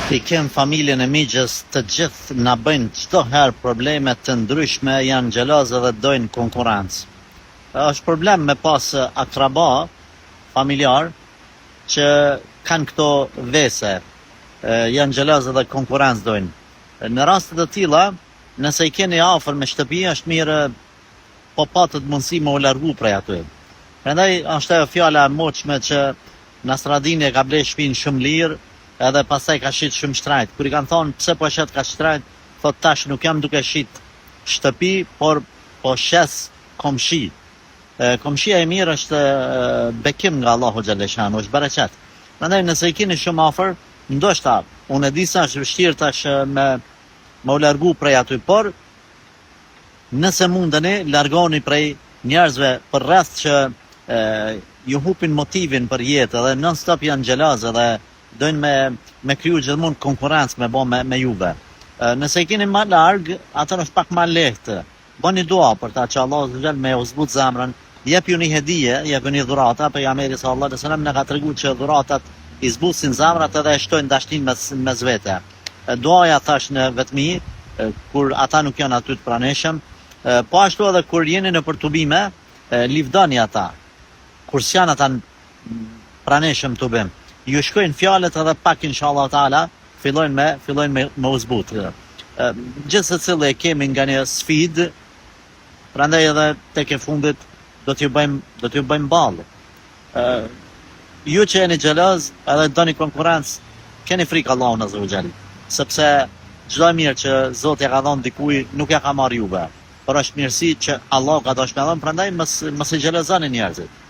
I kem familjen e migjës, të gjithë na bëjnë çdo herë probleme të ndryshme, janë xhelozë dhe dojnë konkurrencë. Është problem me pas akraba familjar që kanë këto vese, janë xhelozë dhe konkurrencë dojnë. Në raste të tilla, nëse i keni afër me shtëpi, është mirë po patët mundësi me u largu prej aty. Prandaj është ajo fjala e moçme që Nasradini e ka ble shtëpinë shumë lirë, edhe pastaj ka shit shumë shtrajt. Kur i kanë thonë pse po shet ka shtrajt, thot tash nuk jam duke shit shtëpi, por po shes komshi. Komshia e mirë është bekim nga Allahu xhaleshanu, është bereqet. Prandaj nëse i keni shumë afër, ndoshta unë e di se është vështirë tash me u largu prej aty, por nëse mundeni, largoni prej njerëzve për rreth që ju hupin motivin për jetë dhe non stop janë xhelozë dhe dojnë me kriju gjithmonë konkurrencë me juve. Nëse i keni më larg, atër është pak më lehtë. Bëni dua për ta që Allah zgjal me uzbut zemrën, jep ju një hedije, jep ju një dhurata, pejgamberi sallallahu alaihi wasallam na ka treguar që dhuratat i zbusin zemrat edhe e shtojnë dashnin mes vete. Duaja thash në vetmi, kur ata nuk janë aty të praneshëm, po ashtu edhe kur jeni në përtubime, livdoni ata. Kur s'janë ata praneshëm tubim, ju shkojnë fjalët edhe pak inshallah taala fillojnë me uzbut. Gjithë secili e kemi nga një sfidë, prandaj edhe tek e fundit do t'ju bëjmë ballë. Ju që jeni xheloz edhe doni konkurrencë, keni frikë Allahun azza wa jall, sepse çdo mirë që Zoti ja ka dhënë dikujt nuk ja ka marrë juve. Por është mirësi që Allah ka dashur me dhënë, prandaj mos e xhelozoni njerëzit.